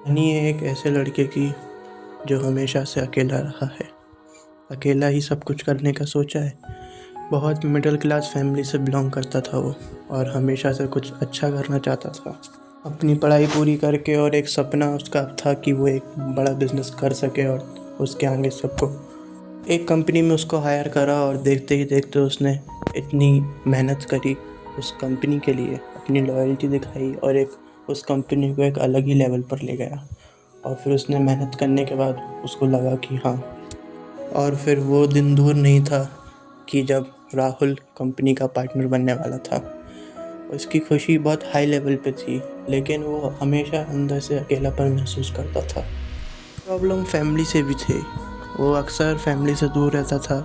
कहानी है एक ऐसे लड़के की जो हमेशा से अकेला रहा है। अकेला ही सब कुछ करने का सोचा है। बहुत मिडिल क्लास फैमिली से बिलोंग करता था वो, और हमेशा से कुछ अच्छा करना चाहता था। अपनी पढ़ाई पूरी करके, और एक सपना उसका था कि वो एक बड़ा बिजनेस कर सके और उसके आगे सबको एक कंपनी में उसको हायर करा। और देखते ही देखते उसने इतनी मेहनत करी उस कंपनी के लिए, अपनी लॉयल्टी दिखाई और एक उस कंपनी को एक अलग ही लेवल पर ले गया। और फिर उसने मेहनत करने के बाद उसको लगा कि हाँ। और फिर वो दिन दूर नहीं था कि जब राहुल कंपनी का पार्टनर बनने वाला था। उसकी खुशी बहुत हाई लेवल पे थी, लेकिन वो हमेशा अंदर से अकेलापन महसूस करता था। प्रॉब्लम फैमिली से भी थे। वो अक्सर फैमिली से दूर रहता था,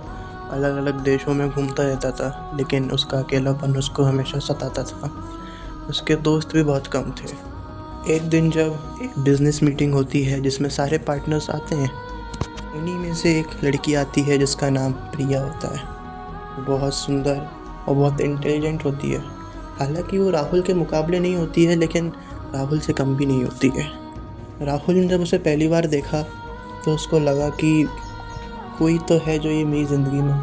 अलग अलग देशों में घूमता रहता था, लेकिन उसका अकेलापन उसको हमेशा सताता था। उसके दोस्त भी बहुत कम थे। एक दिन जब एक बिज़नेस मीटिंग होती है जिसमें सारे पार्टनर्स आते हैं, उन्हीं में से एक लड़की आती है जिसका नाम प्रिया होता है। वो बहुत सुंदर और बहुत इंटेलिजेंट होती है। हालांकि वो राहुल के मुकाबले नहीं होती है, लेकिन राहुल से कम भी नहीं होती है। राहुल ने जब उसे पहली बार देखा तो उसको लगा कि कोई तो है जो ये मेरी ज़िंदगी में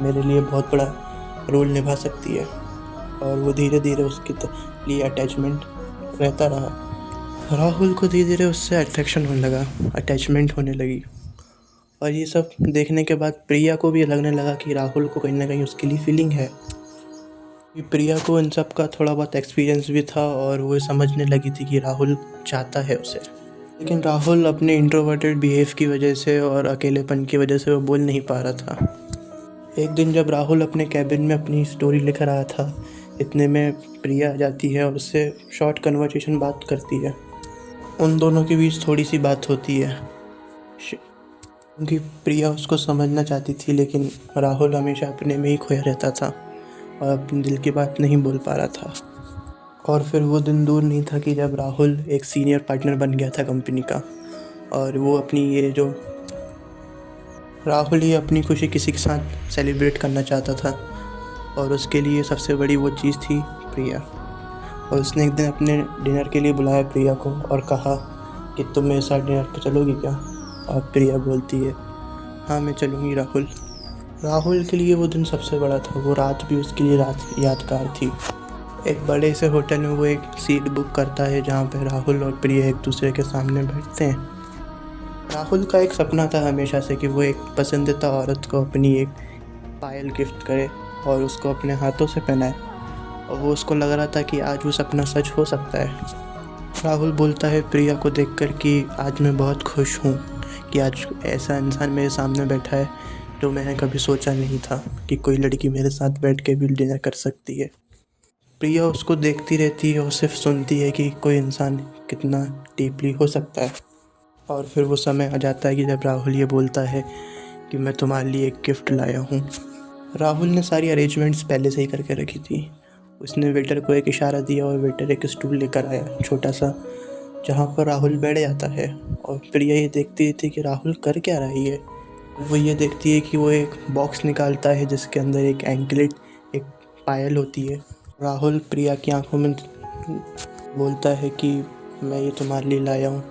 मेरे लिए बहुत बड़ा रोल निभा सकती है। और वो धीरे धीरे उसके लिए अटैचमेंट रहता रहा। राहुल को धीरे धीरे उससे अट्रैक्शन होने लगा, अटैचमेंट होने लगी। और ये सब देखने के बाद प्रिया को भी लगने लगा कि राहुल को कहीं ना कहीं उसके लिए फीलिंग है। प्रिया को इन सब का थोड़ा बहुत एक्सपीरियंस भी था, और वो समझने लगी थी कि राहुल चाहता है उसे। लेकिन राहुल अपने इंट्रोवर्टेड बिहेव की वजह से और अकेलेपन की वजह से वो बोल नहीं पा रहा था। एक दिन जब राहुल अपने कैबिन में अपनी स्टोरी लिख रहा था, इतने में प्रिया आ जाती है और उससे शॉर्ट कन्वर्सेशन बात करती है। उन दोनों के बीच थोड़ी सी बात होती है, क्योंकि प्रिया उसको समझना चाहती थी, लेकिन राहुल हमेशा अपने में ही खोया रहता था और अपने दिल की बात नहीं बोल पा रहा था। और फिर वो दिन दूर नहीं था कि जब राहुल एक सीनियर पार्टनर बन गया था कंपनी का, और वो राहुल ही अपनी खुशी किसी के साथ सेलिब्रेट करना चाहता था, और उसके लिए सबसे बड़ी वो चीज़ थी प्रिया। और उसने एक दिन अपने डिनर के लिए बुलाया प्रिया को और कहा कि तुम मेरे साथ डिनर पर चलोगी क्या। और प्रिया बोलती है, हाँ मैं चलूँगी राहुल। राहुल के लिए वो दिन सबसे बड़ा था। वो रात भी उसके लिए रात यादगार थी। एक बड़े से होटल में वो एक सीट बुक करता है जहाँ पे राहुल और प्रिया एक दूसरे के सामने बैठते हैं। राहुल का एक सपना था हमेशा से कि वो एक पसंदीदा औरत को अपनी एक पायल गिफ्ट करे और उसको अपने हाथों से पहनाए। और वो उसको लग रहा था कि आज वो सपना सच हो सकता है। राहुल बोलता है प्रिया को देखकर कि आज मैं बहुत खुश हूँ कि आज ऐसा इंसान मेरे सामने बैठा है जो मैंने कभी सोचा नहीं था कि कोई लड़की मेरे साथ बैठ के भी डिनर कर सकती है। प्रिया उसको देखती रहती है और सिर्फ सुनती है कि कोई इंसान कितना डीपली हो सकता है। और फिर वो समय आ जाता है कि जब राहुल ये बोलता है कि मैं तुम्हारे लिए एक गिफ्ट लाया हूँ। राहुल ने सारी अरेंजमेंट्स पहले से ही करके रखी थी। उसने वेटर को एक इशारा दिया और वेटर एक स्टूल लेकर आया, छोटा सा, जहाँ पर राहुल बैठ जाता है। और प्रिया ये देखती थी कि राहुल कर क्या रही है। वो ये देखती है कि वो एक बॉक्स निकालता है जिसके अंदर एक एंकलेट, एक पायल होती है। राहुल प्रिया की आंखों में बोलता है कि मैं ये तुम्हारे लिए लाया हूँ,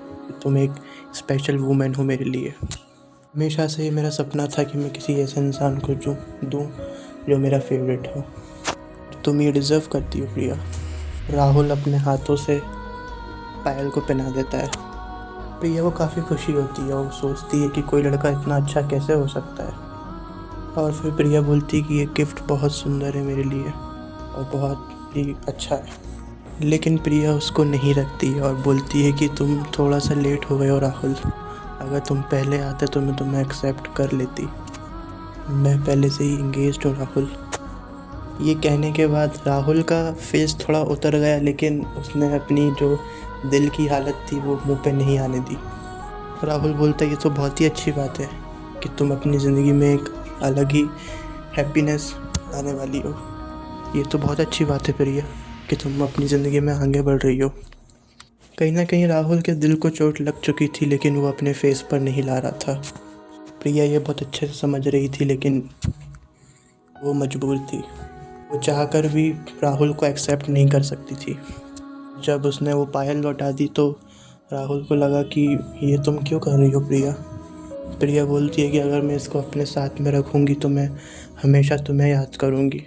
तुम एक स्पेशल वूमेन हो मेरे लिए। हमेशा से ही मेरा सपना था कि मैं किसी ऐसे इंसान को दूँ जो मेरा फेवरेट हो। तुम ये डिज़र्व करती हो प्रिया। राहुल अपने हाथों से पायल को पहना देता है। प्रिया को काफ़ी खुशी होती है और सोचती है कि कोई लड़का इतना अच्छा कैसे हो सकता है। और फिर प्रिया बोलती है कि ये गिफ्ट बहुत सुंदर है मेरे लिए और बहुत ही अच्छा है। लेकिन प्रिया उसको नहीं रखती और बोलती है कि तुम थोड़ा सा लेट हो गए हो राहुल, अगर तुम पहले आते तो मैं तुम्हें एक्सेप्ट कर लेती। मैं पहले से ही इंगेज्ड हूँ राहुल। ये कहने के बाद राहुल का फेस थोड़ा उतर गया, लेकिन उसने अपनी जो दिल की हालत थी वो मुंह पे नहीं आने दी। राहुल बोलता है ये तो बहुत ही अच्छी बात है कि तुम अपनी ज़िंदगी में एक अलग ही हैप्पीनेस आने वाली हो। ये तो बहुत अच्छी बात है प्रिया कि तुम अपनी ज़िंदगी में आगे बढ़ रही हो। कहीं ना कहीं राहुल के दिल को चोट लग चुकी थी, लेकिन वो अपने फेस पर नहीं ला रहा था। प्रिया ये बहुत अच्छे से समझ रही थी, लेकिन वो मजबूर थी। वो चाहकर भी राहुल को एक्सेप्ट नहीं कर सकती थी। जब उसने वो पायल लौटा दी तो राहुल को लगा कि ये तुम क्यों कर रही हो प्रिया। प्रिया बोलती है कि अगर मैं इसको अपने साथ में रखूँगी तो मैं हमेशा तुम्हें याद करूँगी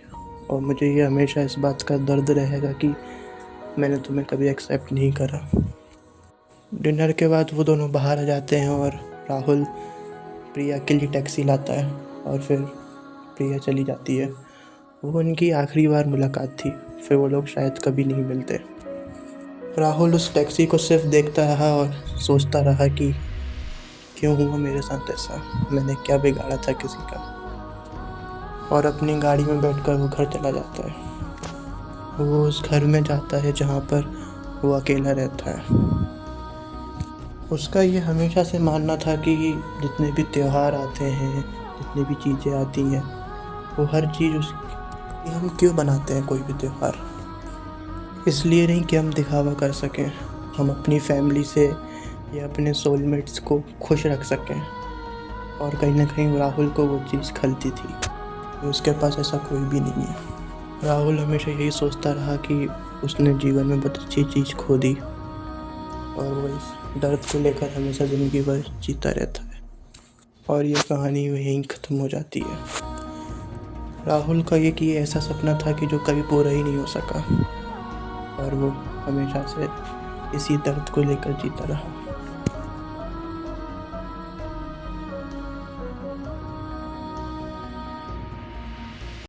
और मुझे ये हमेशा इस बात का दर्द रहेगा कि मैंने तुम्हें कभी एक्सेप्ट नहीं करा। डिनर के बाद वो दोनों बाहर आ जाते हैं और राहुल प्रिया के लिए टैक्सी लाता है और फिर प्रिया चली जाती है। वो उनकी आखिरी बार मुलाकात थी, फिर वो लोग शायद कभी नहीं मिलते। राहुल उस टैक्सी को सिर्फ देखता रहा और सोचता रहा कि क्यों हुआ मेरे साथ ऐसा, मैंने क्या बिगाड़ा था किसी का। और अपनी गाड़ी में बैठकर वो घर चला जाता है। वो उस घर में जाता है जहाँ पर वो अकेला रहता है। उसका ये हमेशा से मानना था कि जितने भी त्यौहार आते हैं, जितनी भी चीज़ें आती हैं, वो हर चीज़ कि हम क्यों बनाते हैं कोई भी त्यौहार, इसलिए नहीं कि हम दिखावा कर सकें, हम अपनी फैमिली से या अपने सोलमेट्स को खुश रख सकें। और कहीं ना कहीं राहुल को वो चीज़ खलती थी कि उसके पास ऐसा कोई भी नहीं है। राहुल हमेशा यही सोचता रहा कि उसने जीवन में बहुत अच्छी चीज़ खो दी और वो इस दर्द को लेकर हमेशा ज़िंदगी भर जीता रहता है। और ये कहानी यहीं ख़त्म हो जाती है। राहुल का ये ऐसा सपना था कि जो कभी पूरा ही नहीं हो सका और वो हमेशा से इसी दर्द को लेकर जीता रहा।